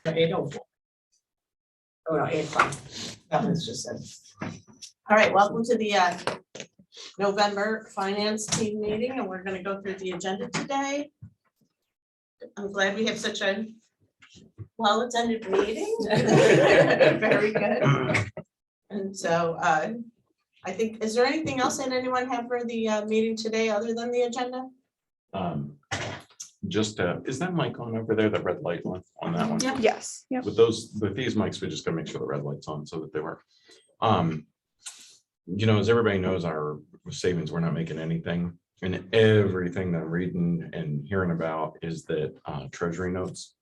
8:04. Oh, no, 8 o'clock. That was just said. All right, welcome to the November Finance Team meeting, and we're gonna go through the agenda today. I'm glad we have such a well-attended meeting. Very good. And so I think, is there anything else that anyone have for the meeting today other than the agenda? Just is that mic on over there, the red light one on that one? Yep. Yes. Yep. With these mics, we just gotta make sure the red light's on so that they work. You know, as everybody knows, our savings, we're not making anything, and everything that I'm reading and hearing about is that treasury notes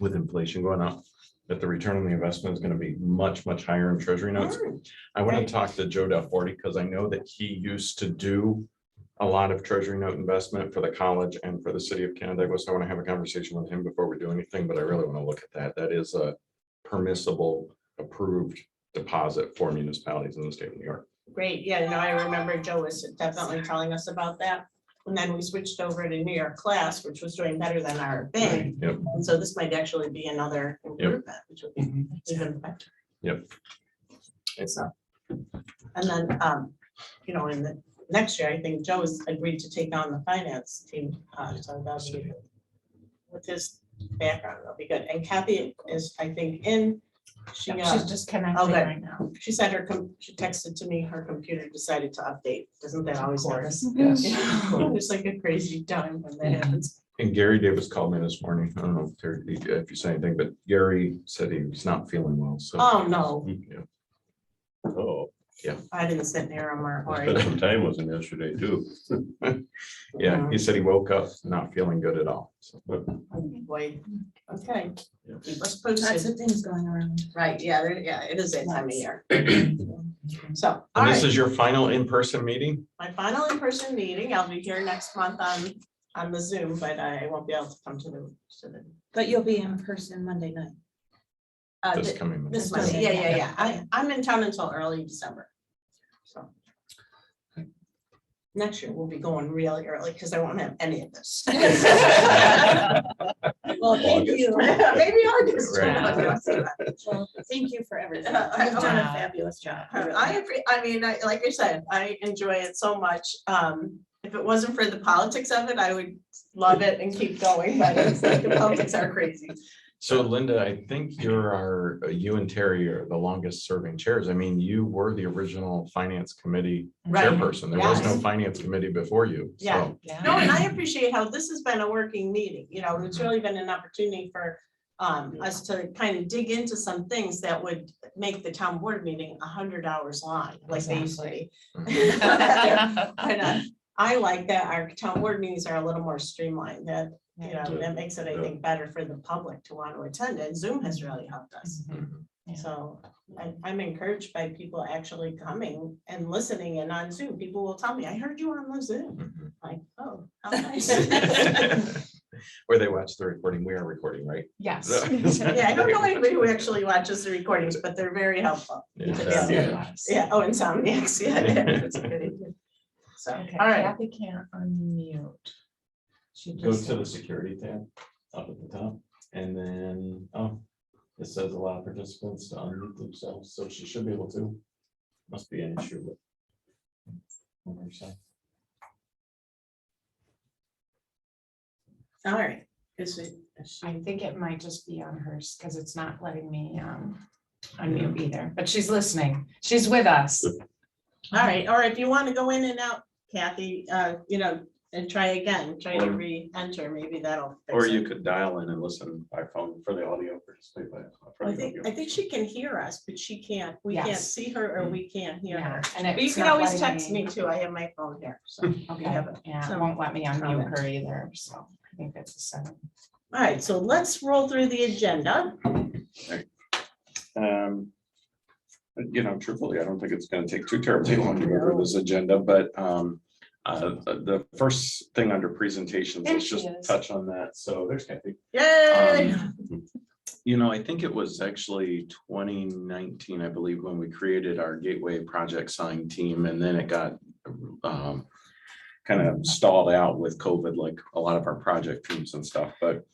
with inflation going up, that the return on the investment is going to be much, much higher in treasury notes. I want to talk to Joe Del-Forte because I know that he used to do a lot of treasury note investment for the college and for the city of Canandaigua. So I want to have a conversation with him before we do anything, but I really want to look at that. That is a permissible, approved deposit for municipalities in the state of New York. Great, yeah, no, I remember Joe was definitely telling us about that. And then we switched over to New York Class, which was doing better than our bank. Yep. And so this might actually be another improvement, which would be even better. Yep. So, and then, you know, in the next year, I think Joe has agreed to take on the finance team. So that'll be, with his background, that'll be good. And Kathy is, I think, in. She's just connecting good. right now. She said she texted to me, her computer decided to update. Doesn't that always happen? Yes. It's like a crazy time when that happens. And Gary Davis called me this morning. I don't know if you say anything, but Gary said he's not feeling well. So. Oh, no, Yeah. Oh, I didn't sit near him or. spent some time with him yesterday too. Yeah, he said he woke up not feeling good at all. So, Boy, okay. Yeah. Keep us Lots posted. of things going around. Right, yeah, it is that time of year. So, all and this right, is your final in-person meeting? my final in-person meeting. I'll be here next month on the Zoom, but I won't be able to come to the. But you'll be in person Monday night. This coming month. This Monday, yeah. I'm in town until early December. So. Next year, we'll be going really early because I won't have any of this. Well, thank you. Maybe August. Right. Well, thank you for everything. Yeah, You've done a wow. fabulous job. Like I said, I enjoy it so much. If it wasn't for the politics of it, I would love it and keep going, but it's like the politics are crazy. So Linda, I think you and Terry are the longest serving chairs. I mean, you were the original finance committee Right. chairperson. There was no Yes. finance committee before you. Yeah. So, No, and I appreciate how this has been a working meeting, you know, it's really been an opportunity for us to kind of dig into some things that would make the town board meeting 100 hours long, like they used to be. And, I like that our town board meetings are a little more streamlined, that, you know, that makes it, I think, better for the public to want to attend, and Zoom has really helped us. Yeah. So I'm encouraged by people actually coming and listening in on Zoom. People will tell me, I heard you on the Zoom. Like, oh, how nice. Where they watch the recording, we are recording, right? Yes. Yeah, I don't know anybody who actually watches the recordings, but they're very helpful. Yeah. Yeah, oh, Insomniacs, yeah, that's a good idea. So, Okay, all right, Kathy can't unmute. She Go just. to the security tab up at the top, and then, it says allow participants to unmute themselves, so she should be able to. Must be an issue with. on her side. all right. Is I she, think it might just be on hers because it's not letting me unmute either, but she's listening. She's with us. all right, or if you want to go in and out, Kathy, you know, and try again, try to re-enter, maybe that'll. fix Or it. you could dial in and listen by phone for the audio. Participate by. I think she can hear us, but she can't, we can't Yes. see her or we can't hear Yeah, her. and But you it's can not always letting text me too, I have my phone here, so. Okay, have it. yeah, So- it won't let me unmute Comment. her either, so I think that's a 7. All right, so let's roll through the agenda. You know, truthfully, I don't think it's gonna take too terribly long to go through this agenda, but the first thing under presentations, There let's she just is. touch on that. So there's Kathy. Yay! You know, I think it was actually 2019, I believe, when we created our Gateway Project Sign team, and then it got kind of stalled out with COVID, like a lot of our project teams and stuff. But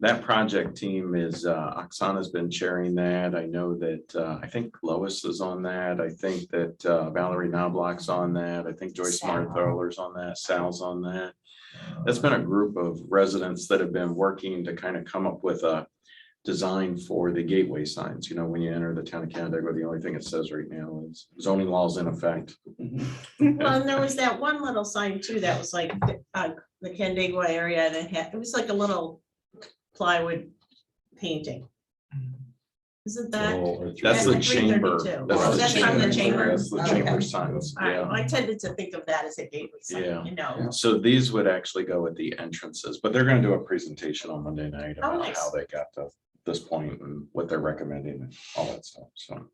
that project team is, Oksana's been chairing that. I know that, I think Lois is on that. I think that Valerie Knobloch's on that. I think Joyce Sal. Martholer's on that. Sal's on that. That's been a group of residents that have been working to kind of come up with a design for the gateway signs. You know, when you enter the town of Canandaigua, the only thing it says right now is zoning laws in effect. Well, and there was that one little sign too, that was like, the Canandaigua area, and it was like a little plywood painting. Isn't that? That's the At chamber. 332. That's Oh, the that's from the chamber. That's the Okay. chamber signs. All right, Yeah. well, I tended to think of that as a gateway sign, Yeah. you know. So these would actually go at the entrances, but they're gonna do a presentation on Monday night Oh, about nice. how they got to this point and what they're recommending and all that stuff, so.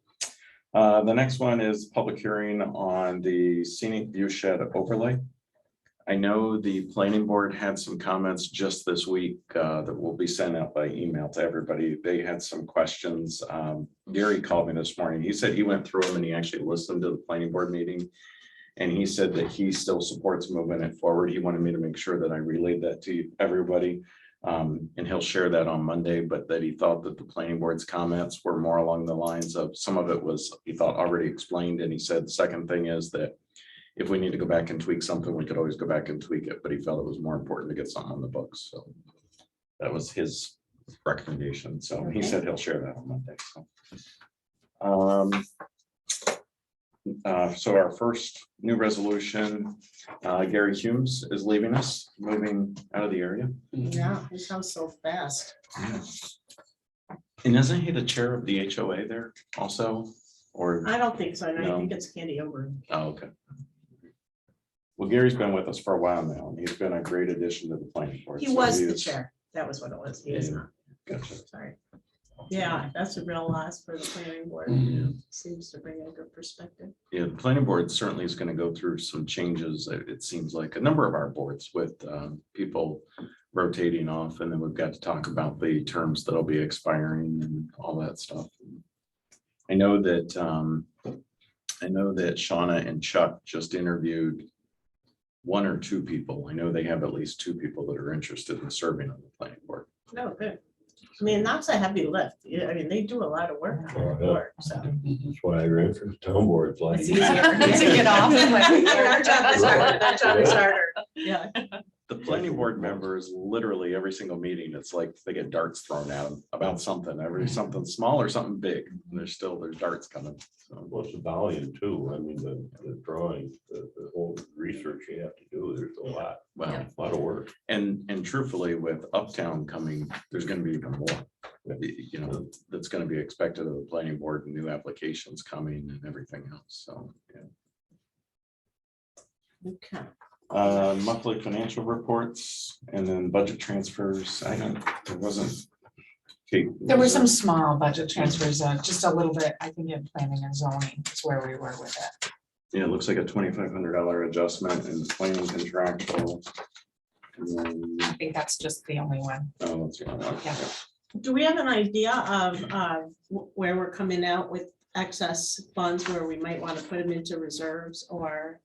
The next one is public hearing on the scenic view shed overlay. I know the planning board had some comments just this week that will be sent out by email to everybody. They had some questions. Gary called me this morning. He said he went through them and he actually listened to the planning board meeting. And he said that he still supports moving it forward. He wanted me to make sure that I relayed that to everybody. And he'll share that on Monday, but that he thought that the planning board's comments were more along the lines of, some of it was, he thought already explained. And he said, the second thing is that if we need to go back and tweak something, we could always go back and tweak it, but he felt it was more important to get something on the books. So that was his recommendation. So he said he'll share that on Monday. So our first new resolution, Gary Humes is leaving us, moving out of the area. Yeah, it sounds so fast. And isn't he the chair of the HOA there also? Or, I don't think so, and I No. think it's Candy over. oh, okay. Well, Gary's been with us for a while now, and he's been a great addition to the planning board. He so was the is- chair, that was what it was, he is Yeah. not, Gotcha. sorry. Yeah, that's a real loss for the planning board, Yeah. seems to bring a good perspective. Yeah, the planning board certainly is going to go through some changes. It seems like a number of our boards with people rotating off, and then we've got to talk about the terms that'll be expiring and all that stuff. I know that Shauna and Chuck just interviewed one or two people. I know they have at least two people that are interested in serving on the planning board. No, good. I mean, that's a heavy lift, I mean, they do a lot of work on the board, so. That's why I ran for the town board. It's like- It's easier To get off. Our job is harder, that job is harder, yeah. The planning board members, literally every single meeting, it's like they get darts thrown at them about something, something small or something big. And there's darts coming. So, Well, it's the volume too. I mean, the drawing, the whole research you have to do, there's a lot of work. and truthfully, with Uptown coming, there's gonna be even more. You know, that's gonna be expected of the planning board and new applications coming and everything else. So, yeah. Okay. Monthly financial reports and then budget transfers. There wasn't. Kate, There were was some small budget transfers, just a little bit, I think in planning and zoning is where we were with it. Yeah, it looks like a $2,500 adjustment in planning contractual. And then, I think that's just the only one. oh, let's see. Yeah. Do we have an idea of where we're coming out with excess funds, where we might want to put them into reserves or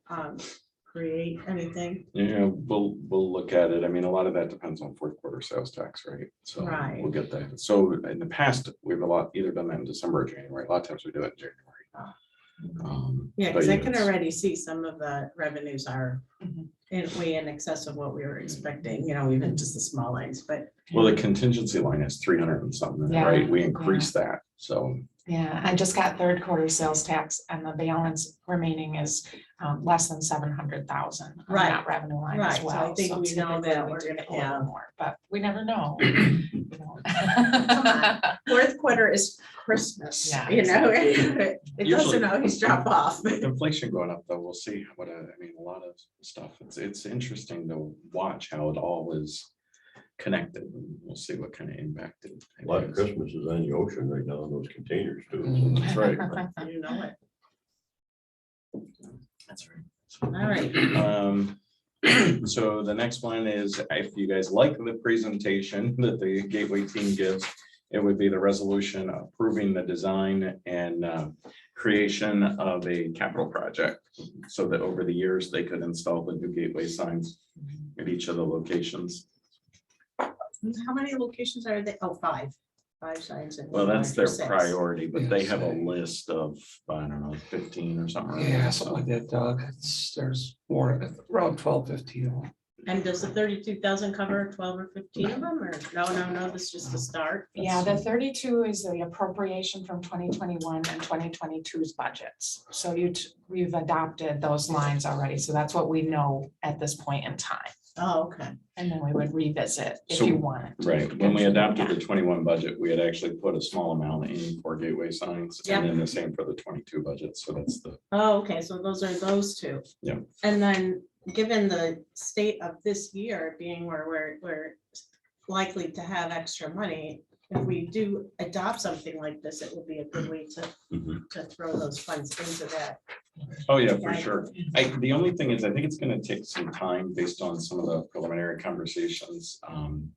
create anything? Yeah, we'll look at it. I mean, a lot of that depends on fourth quarter sales tax, right? So Right. we'll get that. So in the past, we've either done that in December or January. A lot of times we do it in January. Yeah, But because I can it's- already see some of the revenues are Mhm. way in excess of what we were expecting, you know, even just the small lines, but Well, the contingency line is 300 and something, Yeah, right? We yeah. increased that. So Yeah, I just got third quarter sales tax and the balance remaining is less than 700,000 on Right, that revenue line right, as so well. I think we know typically that we we're do gonna get a little have- more, but we never know. You know. fourth quarter is Christmas, Yeah, you know? It Usually- doesn't always drop off. with inflation going up, though, we'll see what, I mean, a lot of stuff. It's interesting to watch how it all is connected. And we'll see what kind of impact it. A lot of Christmas is on the ocean right now in those containers too. Mm. That's right. You know it. That's right. All right. So the next one is, if you guys like the presentation that the Gateway team gives, it would be the resolution approving the design and creation of a capital project so that over the years they could install the new gateway signs at each of the locations. How many locations are they? Oh, five signs. and Well, one that's line their for six. priority, but they have a Yeah. list of, I don't know, 15 or something. like Yeah, that, something so. like that, Doug. There's more, around 12, 15 of them. And does the 32,000 cover 12 or 15 of them, or no, this is just the start? Yeah, the 32 is the appropriation from 2021 and 2022's budgets. So we've adopted those lines already. So that's what we know at this point in time. Oh, okay. And then we would revisit if So, you wanted. to. Right, when we adopted the 21 budget, we had actually put a small amount in for gateway signs, and then the same for the 22 budget, so that's the. Oh, okay, so those are those two. Yeah. And then, given the state of this year being where we're likely to have extra money, if we do adopt something like this, it would be a good way to throw those funds into that. Oh, yeah, for Yeah. sure. The only thing is, I think it's gonna take some time based on some of the preliminary conversations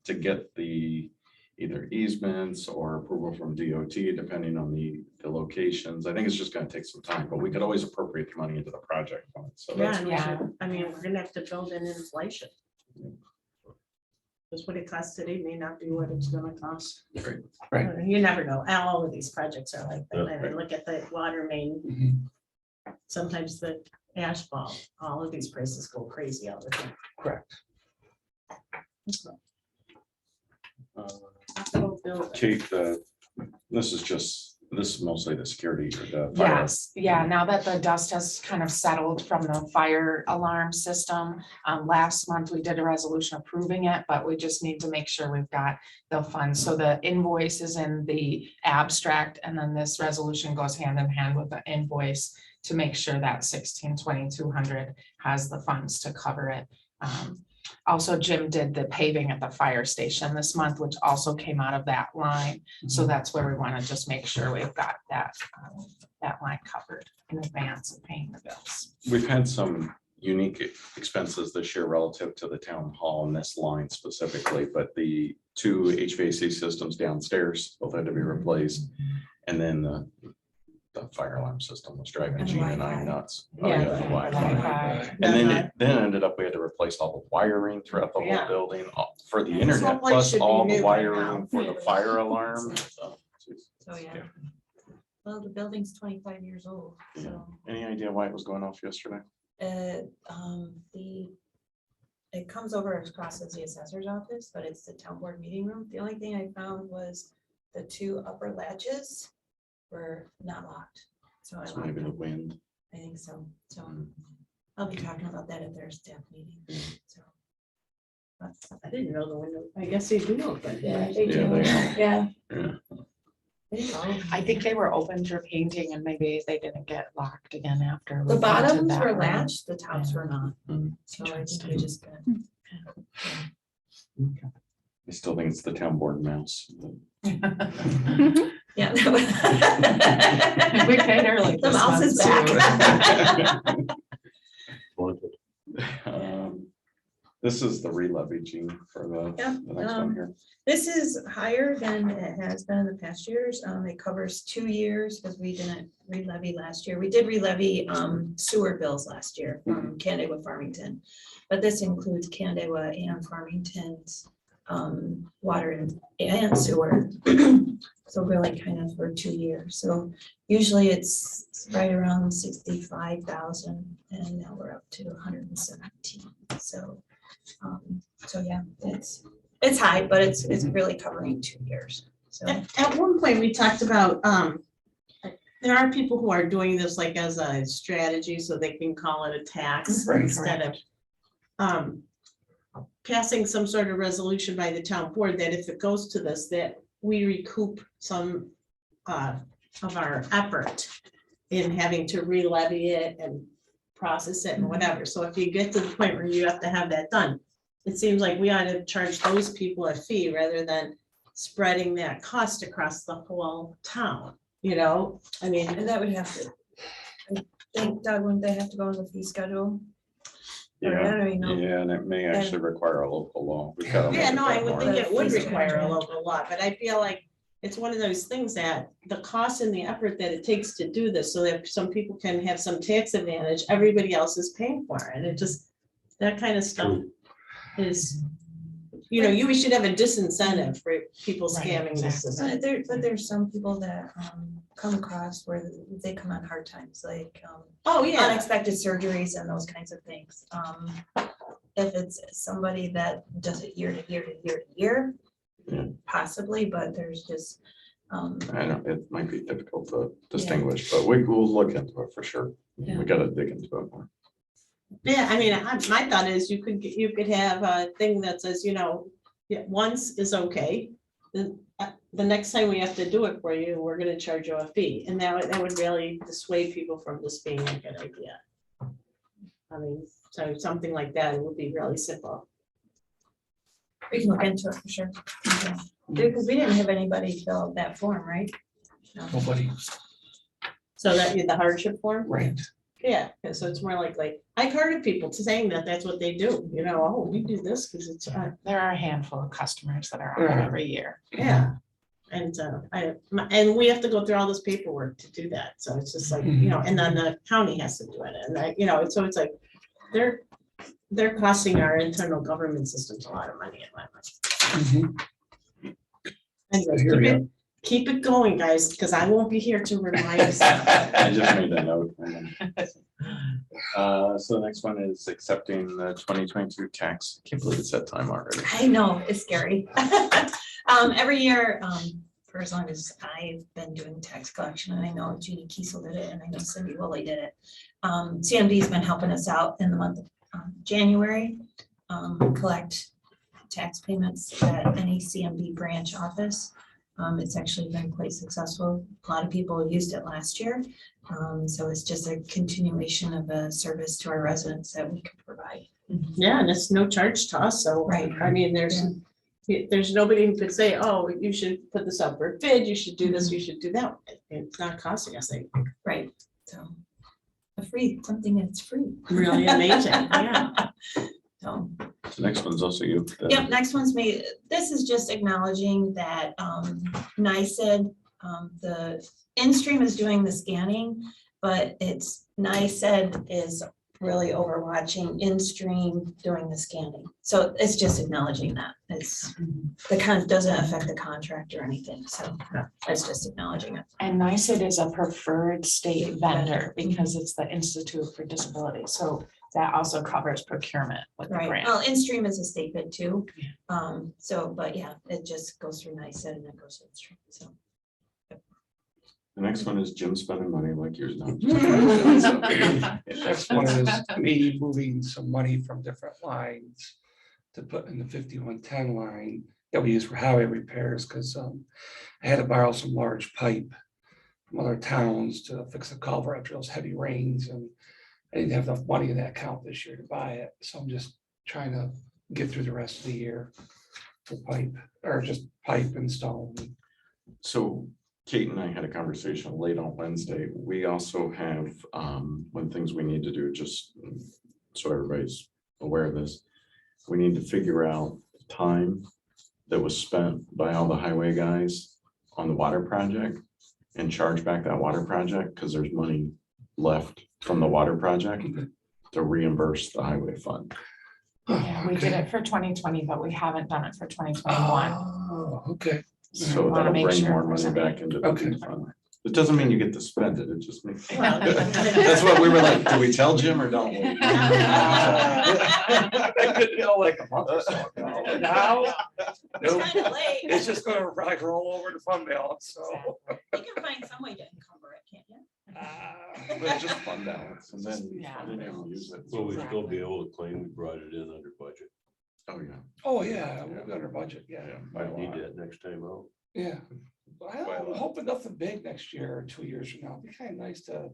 to get the either easements or approval from DOT, depending on the locations. I think it's just gonna take some time, but we could always appropriate the money into the project fund. So Yeah, that's, and we Yeah. should, I mean, we're gonna have to build in inflation. Because what it costs today may not be what it's gonna cost. Right. Right. You never know. All of these projects are like that. Yeah. I look at the water main, Mhm. sometimes the asphalt, all of these prices go crazy all the time. Correct. Capital building. Kate, this is mostly the security or the fire. Yes, yeah, now that the dust has kind of settled from the fire alarm system, last month we did a resolution approving it, but we just need to make sure we've got the funds. So the invoice is in the abstract, and then this resolution goes hand in hand with the invoice to make sure that 16,200 has the funds to cover it. Also, Jim did the paving at the fire station this month, which also came out of that line. So that's where we want to just make sure we've got that line covered in advance of paying the bills. We've had some unique expenses this year relative to the town hall in this line specifically, but the two HVAC systems downstairs both had to be replaced. And then the fire alarm system was driving And the Gene and I Wi-Fi. nuts. Yeah, the Wi-Fi. Wi-Fi. And then it ended up, we had to replace all the wiring throughout the whole Yeah. building for the This internet, whole place plus should be all the new by now. wiring for the fire alarm. So, So, yeah. Well, the building's 25 years old, so, any idea why it was going off yesterday? it comes over across as the assessor's office, but it's the town board meeting room. The only thing I found was the two upper latches were not locked. So I So locked maybe the them. wind. I think so. So I'll be talking about that at their staff meeting. So. I didn't know the window. I guess they do open. Yeah, they Yeah, do. they are. Yeah. Yeah. I think they were open for painting and maybe they didn't get locked again after. we The painted bottoms that were room. latched, the tops were not. Mm. So I think we just got. I still think it's the town board mouse. Yeah. We paid early. The this mouse is month, too. This is the re-levy, Gene, for the next one here. This is higher than it has been in the past years. It covers 2 years because we didn't re-levy last year. We did re-levy sewer bills last year from Canandaigua Farmington. But this includes Canandaigua and Farmington's water and sewer. So really kind of for 2 years. So usually it's right around 65,000 and now we're up to 117. So yeah, it's high, but it's really covering 2 years. So At one point, we talked about, there are people who are doing this like as a strategy, so they can call it a tax Right, instead of passing some sort of resolution by the town board that if it goes to this, that we recoup some of our effort in having to re-levy it and process it and whatever. So if you get to the point where you have to have that done, it seems like we ought to charge those people a fee rather than spreading that cost across the whole town, you know? I mean, and that would have to, I think, Doug, wouldn't they have to go on the fee schedule? Or I Yeah, don't even know. yeah, and it may actually require a local law. We've gotta look yeah, at no, I that would more. think it would Fees require a schedule. local law, but I feel like it's one of those things that the cost and the effort that it takes to do this, so that some people can have some tax advantage, everybody else is paying for it, and it just, that kind of stuff is we should have a disincentive for people Right, scamming the exactly. system. But there's some people that come across where they come on hard times, like Oh, yeah, unexpected surgeries and those kinds of things. If it's somebody that does it year to year to year to year, Yeah. possibly, but there's just, I know, it might be difficult to distinguish, but we will look into it for sure. Yeah. We gotta dig into it more. yeah, I mean, my thought is you could have a thing that says, yeah, once is okay. The next time we have to do it for you, we're gonna charge you a fee, and that would really dissuade people from this being a good idea. I mean, so something like that, it would be really simple. we can look into it for sure. Because we didn't have anybody fill out that form, right? No. Nobody, So that the hardship form, right. yeah, so it's more like, I've heard of people saying that that's what they do, oh, we do this because it's, There are a handful of customers that are on it every year. yeah. And and we have to go through all this paperwork to do that, so it's just like, and then the county has to do it, and so it's like, they're costing our internal government systems a lot of money. Mhm. Anyway, Here we go. keep it going, guys, because I won't be here to remind us. I just made a note. So the next one is accepting the 2022 tax. Can't believe it's that time already. I know, it's scary. Every year, for as long as I've been doing tax collection, and I know Jeannie Kiesel did it, and I know Cindy Woolley did it. CMD's been helping us out in the month of January, collect tax payments at any CMD branch office. It's actually been quite successful. A lot of people used it last year. So it's just a continuation of a service to our residents that we can provide. Yeah, and it's no charge to us, so. Right. I mean, there's nobody who could say, oh, you should put this up for bid, you should do this, you should do that. It's not costing us anything. Right, so something that's free. Really amazing, yeah. So, The next one's also you. yep, next one's me. This is just acknowledging that NICEAD, the InStream is doing the scanning, but it's NICEAD is really overwatching InStream doing the scanning. So it's just acknowledging that. It's doesn't affect the contract or anything, so it's just acknowledging it. And NICEAD is a preferred state vendor because it's the Institute for Disability. So that also covers procurement with the Right, grant. well, InStream is a state bid too. So, but yeah, it just goes through NICEAD and then goes to InStream, so. The next one is Jim spending money like yours now. Next one is me moving some money from different lines to put in the 5110 line that we use for highway repairs, because I had to borrow some large pipe from other towns to fix the culvert after those heavy rains, and I didn't have enough money in that account this year to buy it, so I'm just trying to get through the rest of the year for pipe, or just pipe and stone. So Kate and I had a conversation late on Wednesday. We also have one things we need to do, just so everybody's aware of this. We need to figure out the time that was spent by all the highway guys on the water project and charge back that water project, because there's money left from the water project to reimburse the highway fund. Yeah, we did it for 2020, but we haven't done it for 2021. Oh, okay. So wanna that'll make bring sure more there's money any- back into the Okay. fund. It doesn't mean you get to spend it, it just makes. Well, That's what we were like, do we tell Jim or don't we? I could know like a month or so ago. Now, It's nope. kind of late. It's just gonna like roll over the fund balance, so. You can find some way to encumber it, can't you? But it's just fund balance, and then Yeah. we didn't use it. So we still be able to claim we brought it in under budget. Oh, yeah. Oh, yeah, we'll be under budget, yeah. by a Might need lot. that next time out. Yeah. I'm hoping nothing big next year or 2 years from now. It'd be kind of nice to.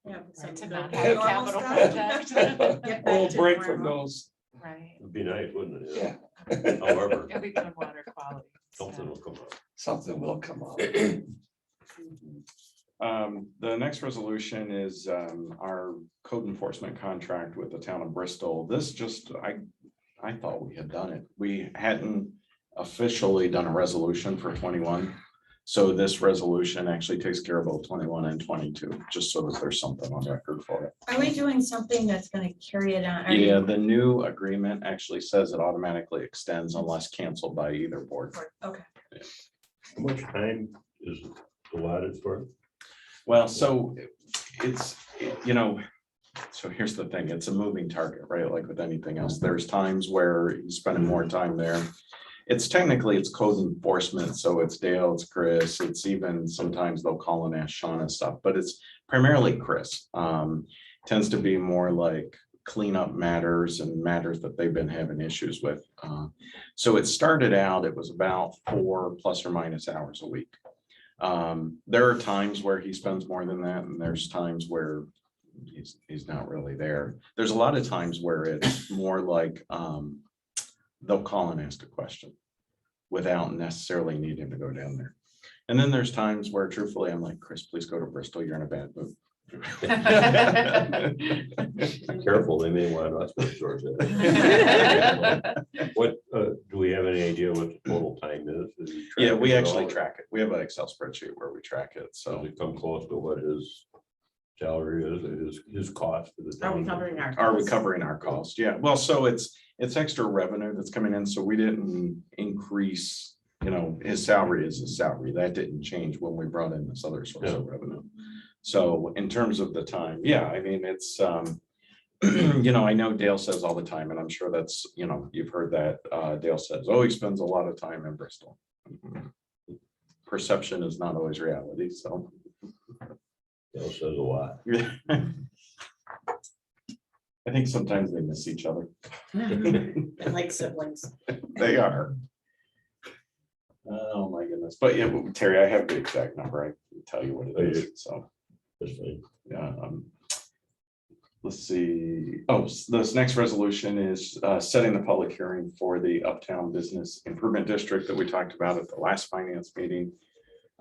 Yeah, Right, to some not good have normal capital stuff. project. Get A little back to break from normal. those, Right. It'd be nice, wouldn't it? yeah, However, It'll be good water quality. something will come up. something will come up. The next resolution is our code enforcement contract with the town of Bristol. This just, I thought we had done it. We hadn't officially done a resolution for 21. So this resolution actually takes care of both 21 and 22, just so that there's something on record for it. Are we doing something that's gonna carry it on? Are you- Yeah, the new agreement actually says it automatically extends unless canceled by either board. Okay, How much time is allotted for it? Well, so it's, you know, so here's the thing, it's a moving target, right? Like with anything else, there's times where you're spending more time there. It's technically, it's code enforcement, so it's Dale, it's Chris, it's even sometimes they'll call and ask Sean and stuff, but it's primarily Chris. Tends to be more like cleanup matters and matters that they've been having issues with. So it started out, it was about 4 plus or minus hours a week. There are times where he spends more than that, and there's times where he's not really there. There's a lot of times where it's more like they'll call and ask a question without necessarily needing to go down there. And then there's times where truthfully, I'm like, Chris, please go to Bristol. You're in a bad mood. Careful, they may want us to sort that. What, do we have any idea what the total time is? Does he track Yeah, we it at actually all? track it. We have an Excel spreadsheet where we track it. Does So it come close to what his salary is, his cost to the Are we town? covering our? are we costs? covering our cost? Yeah, well, so it's extra revenue that's coming in. So we didn't increase, you know, his salary is his salary. That didn't change when we brought in this other source of revenue. So in terms of the time, yeah, I mean, it's, you know, I know Dale says all the time, and I'm sure that's, you know, you've heard that, Dale says, oh, he spends a lot of time in Bristol. Perception is not always reality, so. That says a lot. I think sometimes they miss each other. And like siblings. They are. Oh, my goodness. But yeah, but Terry, I have the exact number. I can tell you what it is, so. This thing. Yeah, let's see. Oh, this next resolution is setting the public hearing for the Uptown Business Improvement District that we talked about at the last finance meeting.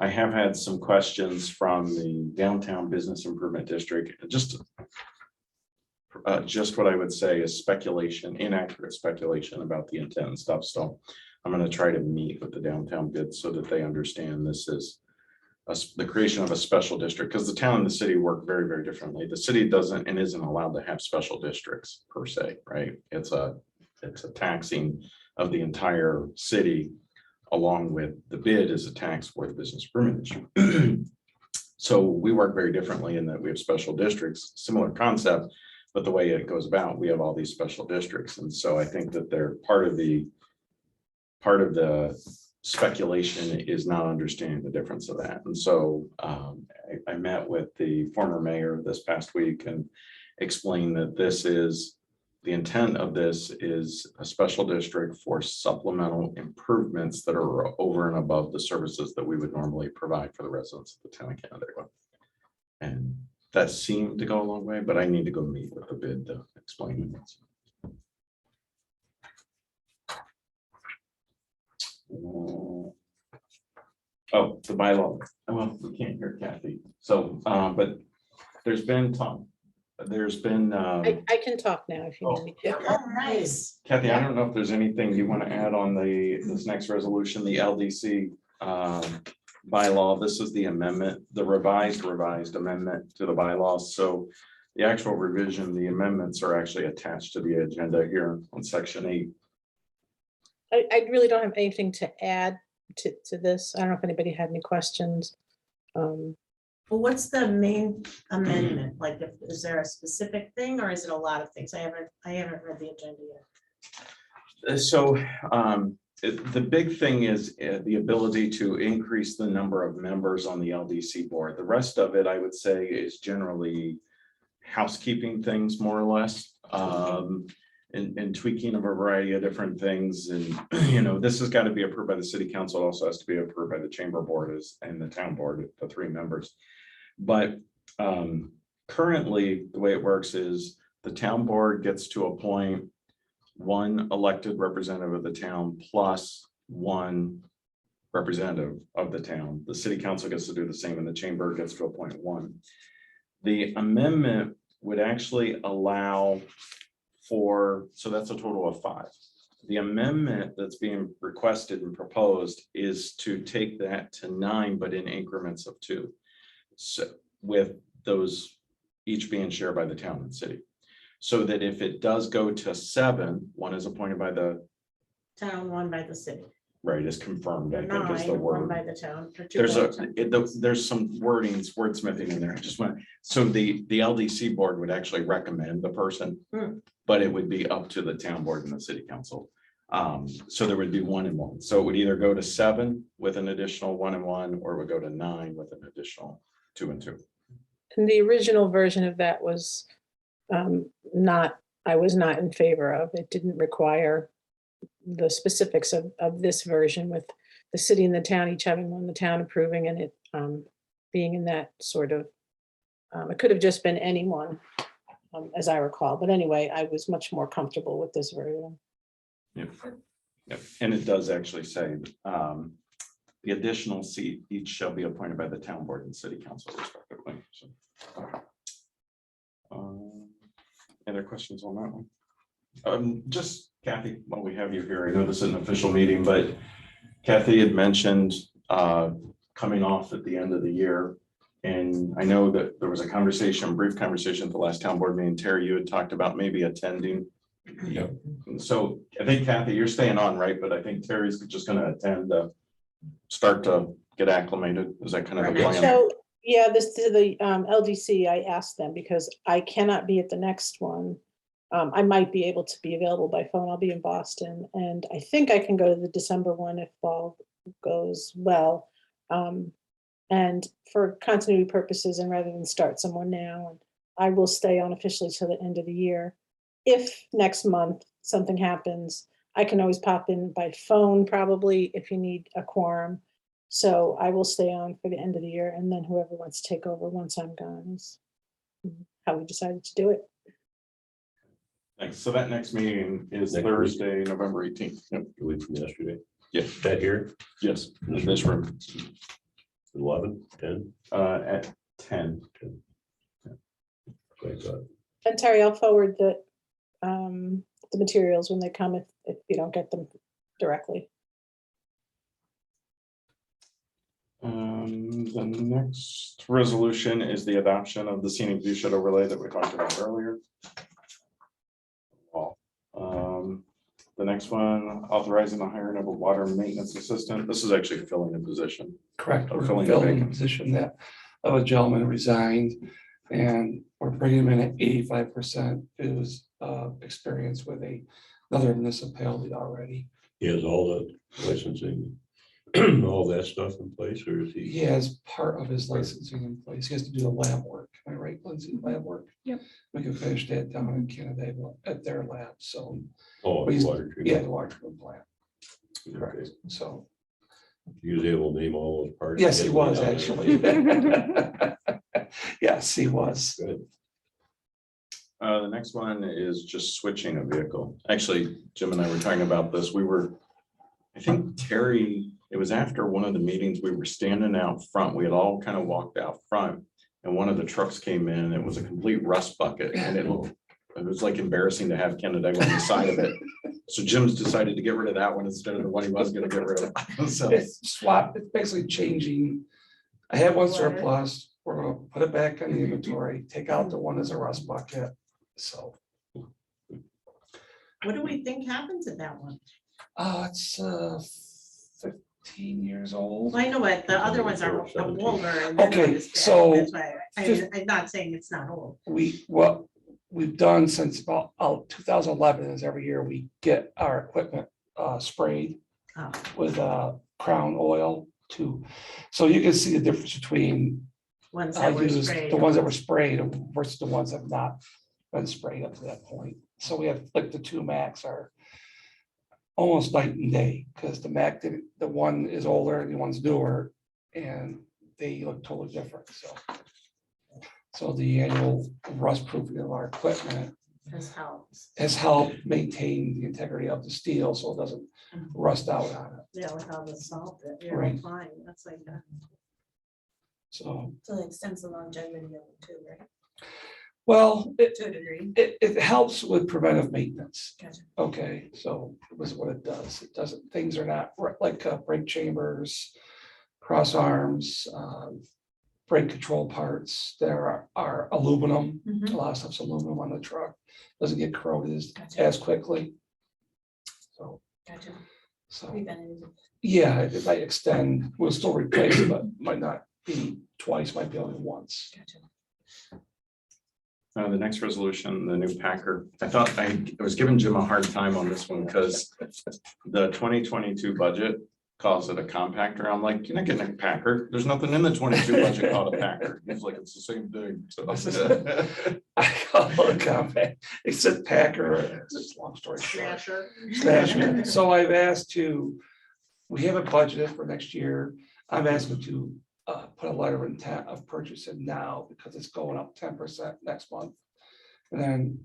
I have had some questions from the Downtown Business Improvement District. Just what I would say is speculation, inaccurate speculation about the intent and stuff. So I'm going to try to meet with the downtown bid so that they understand this is the creation of a special district, because the town and the city work very, very differently. The city doesn't and isn't allowed to have special districts per se, right? It's a taxing of the entire city, along with the bid is a tax for the business improvement district. So we work very differently in that we have special districts, similar concept, but the way it goes about, we have all these special districts. And so I think that they're part of the speculation is not understanding the difference of that. And so I met with the former mayor this past week and explained that this is, the intent of this is a special district for supplemental improvements that are over and above the services that we would normally provide for the residents of the town of Canandaigua. And that seemed to go a long way, but I need to go meet with the bid to explain it. Oh, the bylaw. Well, we can't hear Kathy. So, but there's been talk. There's been, I can talk now if you need me to. Oh, nice. Kathy, I don't know if there's anything you want to add on this next resolution, the LDC bylaw. This is the amendment, the revised amendment to the bylaws. So the actual revision, the amendments are actually attached to the agenda here on section 8. I really don't have anything to add to this. I don't know if anybody had any questions. Well, what's the main amendment? Like, is there a specific thing or is it a lot of things? I haven't read the agenda yet. So the big thing is the ability to increase the number of members on the LDC board. The rest of it, I would say, is generally housekeeping things, more or less, and tweaking of a variety of different things. And, you know, this has got to be approved by the city council. It also has to be approved by the chamber board and the town board, the 3 members. But currently, the way it works is the town board gets to appoint 1 elected representative of the town plus 1 representative of the town. The city council gets to do the same, and the chamber gets to appoint 1. The amendment would actually allow for, so that's a total of 5. The amendment that's being requested and proposed is to take that to 9, but in increments of 2. So with those each being shared by the town and city. So that if it does go to 7, one is appointed by the, Town, one by the city. right, is confirmed, I think is the 9, one word. by the town. or 2 There's by a, the town. there's some wordings, wordsmithing in there. I just want, so the LDC board would actually recommend the person. Hmm. But it would be up to the town board and the city council. So there would be 1 and 1. So it would either go to 7 with an additional 1 and 1, or it would go to 9 with an additional 2 and 2. And the original version of that was not, I was not in favor of. It didn't require the specifics of this version with the city and the town, each having one, the town approving and it being in that sort of, it could have just been anyone, as I recall. But anyway, I was much more comfortable with this version. Yep. Yep. And it does actually say the additional seat each shall be appointed by the town board and city council respectively. So, any other questions on that one? Just Kathy, while we have you here, I know this is an official meeting, but Kathy had mentioned coming off at the end of the year. And I know that there was a conversation, brief conversation at the last town board meeting. Terry, you had talked about maybe attending. Yeah. So I think Kathy, you're staying on, right? But I think Terry's just gonna attend, start to get acclimated. Is that kind of the plan? So, yeah, this to the LDC, I asked them because I cannot be at the next one. I might be able to be available by phone. I'll be in Boston, and I think I can go to the December one if all goes well. And for continuity purposes, and rather than start someone now, I will stay on officially till the end of the year. If next month something happens, I can always pop in by phone probably if you need a quorum. So I will stay on for the end of the year, and then whoever wants to take over once I'm gone is how we decided to do it. Thanks. So that next meeting is Next week. Thursday, November 18th. Yep. A week from yesterday. Yes. That here, Yes, in this room, 11, 10. at 10. So I thought, And Terry, I'll forward the materials when they come if you don't get them directly. The next resolution is the adoption of the scenic view shed overlay that we talked about earlier. The next one, authorizing the hiring of a water maintenance assistant. This is actually filling a position. Correct. Or We're filling filling the a vacant. position that of a gentleman resigned, and we're bringing him in at 85%. It was experience with another municipality already. he has all the licensing, all that stuff in place, or is he? He has part of his licensing in place. He has to do the lab work. Am I right, Lindsay? Lab work? Yep. We can finish that down in Canada at their lab. So, Oh, he's- water treatment. yeah, the water treatment plant. Okay. Correct. So, He was able to name all those parts. yes, he was Yeah. actually. Yes, he was. Good. The next one is just switching a vehicle. Actually, Jim and I were talking about this. I think Terry, it was after one of the meetings, we were standing out front. We had all kind of walked out front. And one of the trucks came in, and it was a complete rust bucket, and it was like embarrassing to have Canandaigua on the side of it. So Jim's decided to get rid of that one instead of the one he was gonna get rid of. So, It's swap, it's basically changing. I have one surplus, we're gonna put it back in the inventory, take out the one as a rust bucket, so. What do we think happens at that one? It's 15 years old. Well, I know what, the other ones are 17. older. and they're not Okay, as bad. so That's why I'm not saying it's not old. What we've done since about 2011 is every year we get our equipment sprayed Oh. with Crown Oil too. So you can see the difference between Ones I that were used sprayed. the ones that were sprayed versus the ones that have not been sprayed up to that point. So we have like the two Macs are almost night and day, because the Mac, the one is older, the one's newer, and they look totally different, so. So the annual rust proofing of our equipment This helps. has helped maintain the integrity of the steel, so it doesn't rust out on it, Yeah, with all the salt that you're Right. applying, that's like that. so. So it extends the longevity of it too, right? Well, To a degree. it helps with preventive maintenance. Gotcha. Okay, so it was what it does. It doesn't, things are not like brake chambers, cross arms, brake control parts. There are aluminum, Mhm. a lot of stuff's aluminum on the truck. Doesn't get corroded Gotcha. as quickly. So, Gotcha. so, Preventative. yeah, it might extend, we'll still replace it, but might not be twice, might be only once. Gotcha. The next resolution, the new Packer, I thought I was giving Jim a hard time on this one because the 2022 budget calls it a compactor. I'm like, you're not getting a Packer. There's nothing in the 22 budget called a Packer. He's like, it's the same thing. So I call it compact. It said Packer, it's just a long story short. Smasher. Smasher. So I've asked to, we have a budget for next year. I'm asking to put a letter of intent of purchase it now because it's going up 10% next month. And then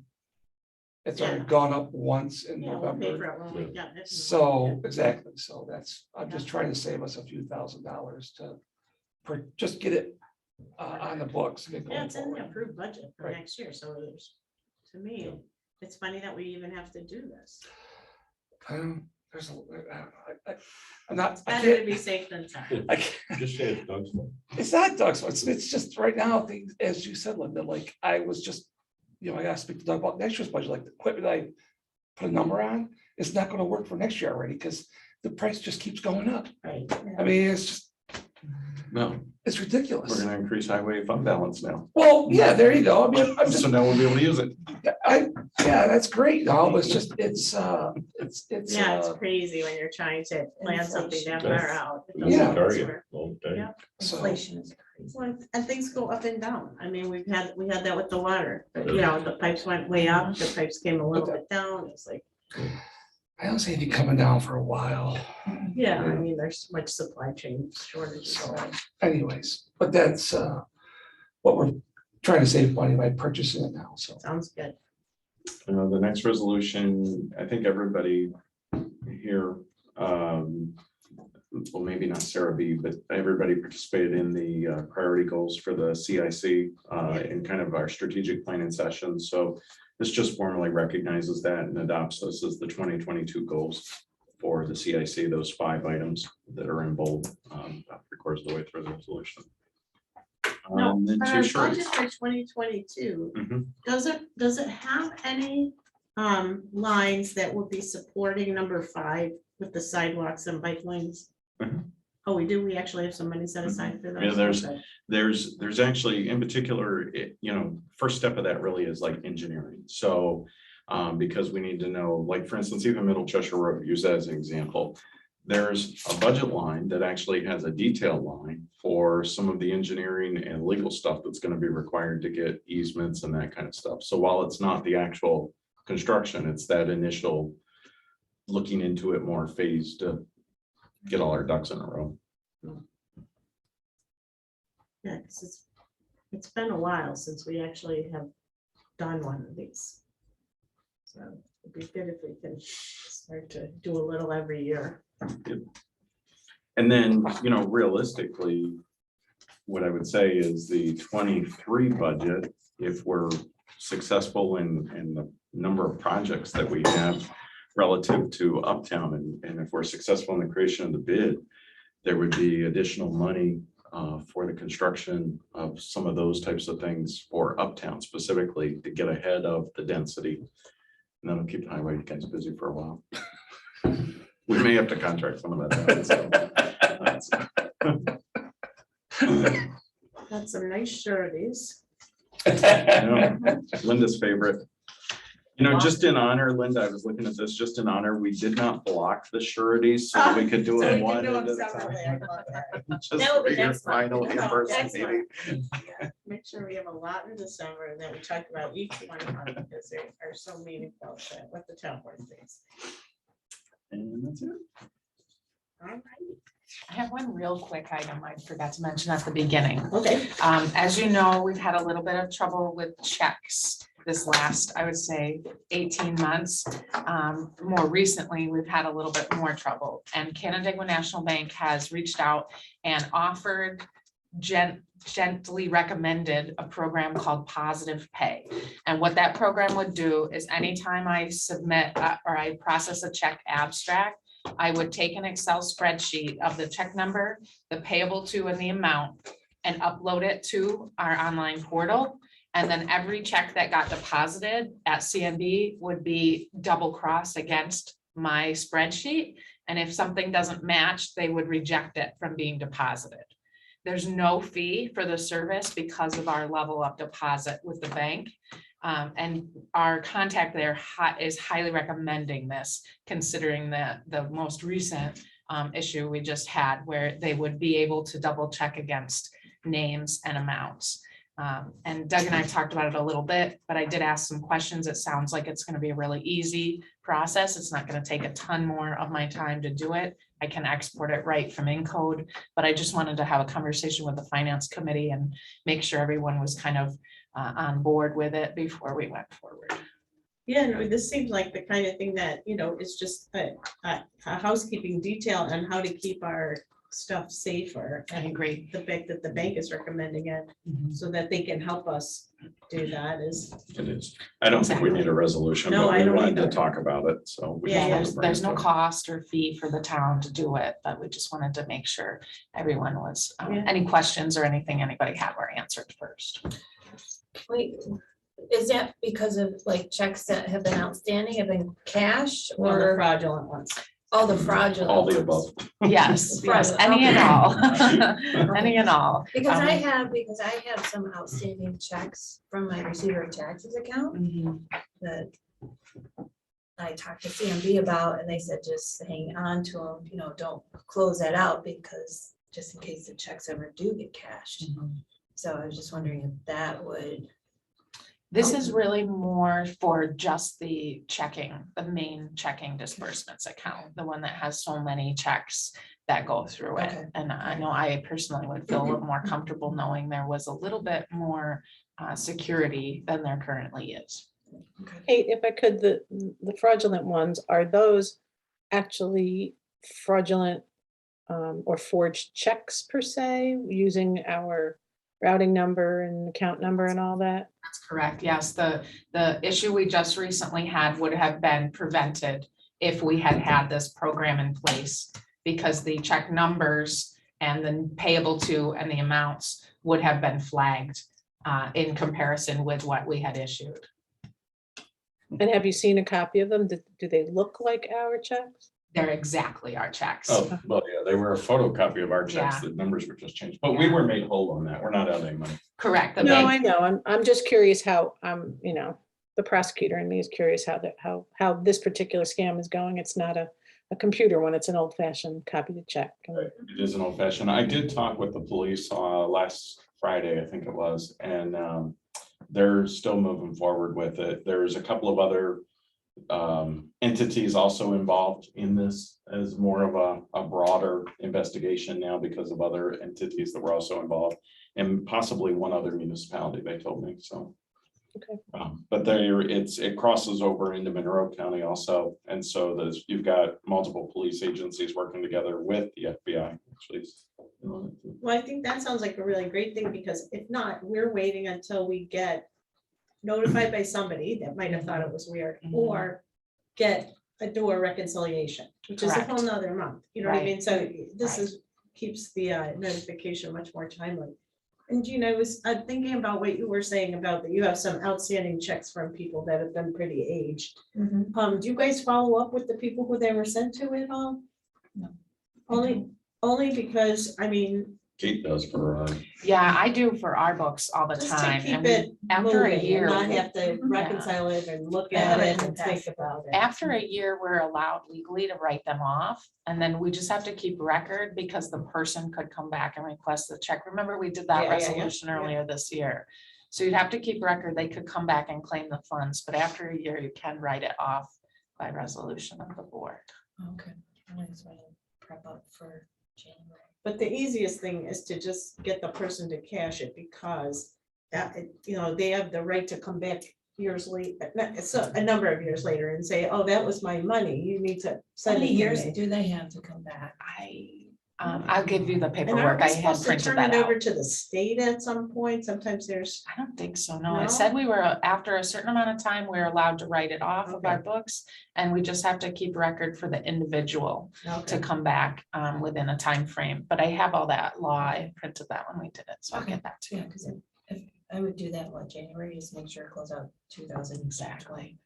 it's already Yeah. gone up once in Yeah, we'll pay for November. it when we get it. So, exactly, so that's, I'm just trying to save us a few $1,000s to just get it on the books. and get Yeah, going it's in the forward. approved budget for Right. next year, so there's, to me, it's funny that we even have to do this. There's a, I'm not, It's I better to can't, be safe than sorry. I can't, Just say it's Doug's fault. it's not Doug's, fault. It's just right now, things, as you said, Linda, like, I was just, I gotta speak to Doug about next year's budget, like the equipment I put a number on, it's not gonna work for next year already, because the price just keeps going up. Right. I mean, it's just, no, it's we're ridiculous. gonna increase highway fund balance now. Well, yeah, there you go. I mean, I'm just, So now we'll be able to use it. yeah, that's great. No, but it's just, it's Yeah, it's crazy when you're trying to plan something that far out. It doesn't Yeah. always Target, work. long time. Yeah. so, Inflation is crazy. Well, and things go up and down. I mean, we had that with the water, but the pipes went way up, the pipes came a little bit down. It's like, I don't see anything coming down for a while. yeah, I mean, there's so much supply chain shortages. So anyways, but that's what we're trying to save money by purchasing it now, so. Sounds good. The next resolution, I think everybody here, well, maybe not Sarah B, but everybody participated in the priority goals for the CIC in kind of our strategic planning session. So this just formally recognizes that and adopts this as the 2022 goals for the CIC, those 5 items that are in bold, about 3/4 of the way through the resolution. No, Then but two our short. budget for 2022, Mhm. does it have any lines that would be supporting number 5 with the sidewalks and bike lanes? Mhm. Oh, we do, we actually have some money set aside for those. Yeah, there's- Okay. There's actually, in particular, first step of that really is like engineering. So because we need to know, like, for instance, even Middle Cheshire Road, use that as an example. There's a budget line that actually has a detail line for some of the engineering and legal stuff that's going to be required to get easements and that kind of stuff. So while it's not the actual construction, it's that initial looking into it more phase to get all our ducks in a row. Yeah, 'cause it's been a while since we actually have done one of these. So it'd be good if we can start to do a little every year. And then, realistically, what I would say is the 23 budget, if we're successful in the number of projects that we have relative to Uptown, and if we're successful in the creation of the bid, there would be additional money for the construction of some of those types of things for Uptown specifically to get ahead of the density. And that'll keep the highway guys busy for a while. We may have to contract some of that out. Got some nice sureties. Linda's favorite. Just in honor, Linda, I was looking at this, just in honor, we did not block the sureties, so we could do So we it can one do at them a separately. I time. love that. Just That would be for your next month. final in-person Next month. meeting. Make sure we have a lot in December and then we talk about each one of them because they are so meaningful to what the town board thinks. And that's it. All right. I have one real quick item I forgot to mention at the beginning. Okay. As you know, we've had a little bit of trouble with checks this last, I would say, 18 months. More recently, we've had a little bit more trouble, and Canandaigua National Bank has reached out and offered gently recommended a program called Positive Pay. And what that program would do is anytime I submit or I process a check abstract, I would take an Excel spreadsheet of the check number, the payable to and the amount, and upload it to our online portal. And then every check that got deposited at CNB would be double crossed against my spreadsheet. And if something doesn't match, they would reject it from being deposited. There's no fee for the service because of our level of deposit with the bank. And our contact there is highly recommending this, considering the most recent issue we just had, where they would be able to double check against names and amounts. And Doug and I talked about it a little bit, but I did ask some questions. It sounds like it's going to be a really easy process. It's not going to take a ton more of my time to do it. I can export it right from Encode, but I just wanted to have a conversation with the finance committee and make sure everyone was kind of on board with it before we went forward. Yeah, no, this seems like the kind of thing that, is just a housekeeping detail on how to keep our stuff safer. I agree. The fact that the bank is recommending it so that they can help us do that is. It is. I don't think we need a resolution, No, but I we don't wanted to either. talk about it, so. we just Yeah, wanted to bring There's it no up. cost or fee for the town to do it, but we just wanted to make sure everyone was, Yeah. any questions or anything anybody had were answered first. Wait, is that because of like checks that have been outstanding, have been cash Or the or fraudulent ones. all the fraudulent? All the ones? above. Yes, yes, Fraudulent, any and okay. all, any and all. Because I have some outstanding checks from my receiver of taxes account Mhm. that I talked to CMB about, and they said just hang on to them, don't close that out because just in case the checks ever do get cashed. So I was just wondering if that would. This is really more for just the main checking disbursements account, the one that has so many checks that go through it. Okay. And I know I personally would feel a little more comfortable knowing there was a little bit more security than there currently is. Hey, if I could, the fraudulent ones, are those actually fraudulent or forged checks per se, using our routing number and account number and all that? That's correct. Yes, the issue we just recently had would have been prevented if we had had this program in place, because the check numbers and the payable to and the amounts would have been flagged in comparison with what we had issued. And have you seen a copy of them? Do they look like our checks? They're exactly our checks. Oh, well, yeah, they were a photocopy of our checks. Yeah. The numbers were just changed, but we were made whole on that. We're not out any money. Correct. The No, bank- I know. I'm just curious how, the prosecutor in me is curious how this particular scam is going. It's not a computer one. It's an old fashioned copy to check. It is an old fashioned. I did talk with the police last Friday, I think it was, and they're still moving forward with it. There's a couple of other entities also involved in this as more of a broader investigation now because of other entities that were also involved, and possibly one other municipality, they told me, so. Okay. But it crosses over into Monroe County also, and so you've got multiple police agencies working together with the FBI, actually. Well, I think that sounds like a really great thing, because if not, we're waiting until we get notified by somebody that might have thought it was weird, or get do a reconciliation, which is a whole Correct. nother month, you know what I Right. mean? So this Right. keeps the notification much more timely. And I was thinking about what you were saying about that you have some outstanding checks from people that have been pretty aged. Do you guys follow up with the people who they were sent to at all? No. Only because, Kate does for, Yeah, I do for our books all the just to time. keep and it after a moving year, and not have to reconcile it and look at it and think about it. after a year, we're allowed legally to write them off. And then we just have to keep record because the person could come back and request the check. Remember, we did that Yeah, yeah, yeah, resolution yeah. earlier this year. So you'd have to keep record. They could come back and claim the funds, but after a year, you can write it off by resolution of the board. Okay. I just want to prep up for January. But the easiest thing is to just get the person to cash it, because that, they have the right to come back years later, a number of years later, and say, oh, that was my money, you need to How send it many to years me. do they have to come back? I'll give you the And paperwork. aren't I we had supposed to printed turn that it out. over to the state at some point? Sometimes there's, I don't think so. No, No? it said we were, after a certain amount of time, we're allowed to write it off of our Okay. books. And we just have to keep record for the individual to okay, come back within a time frame. But I have all that law. I printed that when we did it. So I'll Okay. get that to Yeah, you. because if I would do that, what, January, just make sure it close out 2000. Exactly.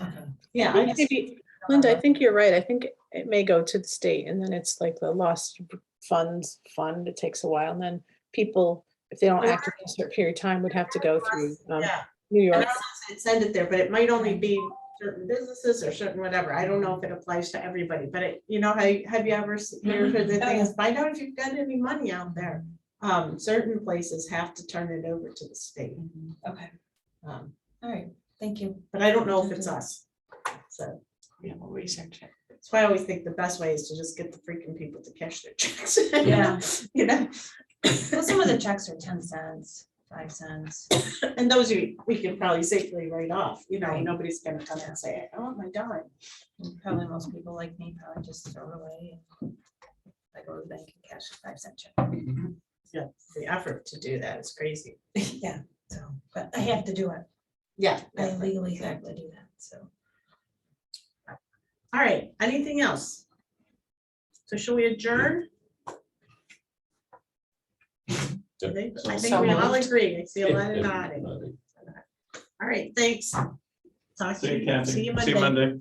Okay. yeah, I just, Maybe, Linda, I think you're right. I think it may go to the state and then it's like the lost funds fund. It takes a while and then people, if they don't act in a certain period of time, would have to go through yeah. New And York. I don't send it there, but it might only be certain businesses or certain whatever. I don't know if it applies to everybody, but it, you know, have you ever heard the thing is, find out if you've got any money out there. Certain places have to turn it over to the state. Okay, Um, all right, thank you. But I don't know if it's us. So Yeah, we'll research it. that's why I always think the best way is to just get the freaking people to cash their checks. Yeah. You know, Well, some of the checks are 10 cents, 5 cents. and those we can probably safely write off, you know, Right. nobody's gonna come and say, I want my dime. And probably most people like me probably just throw it away. I go to the bank and cash a 5-cent check. Yeah, the effort to do that is crazy. Yeah, so, but I have to do it. Yeah. I legally have to do that, so. All right, anything else? So shall we adjourn? I think So we all moved. agree. I see a lot of nodding. All right, thanks. Talk to See you, you, Kathy. see you See you Monday. Monday.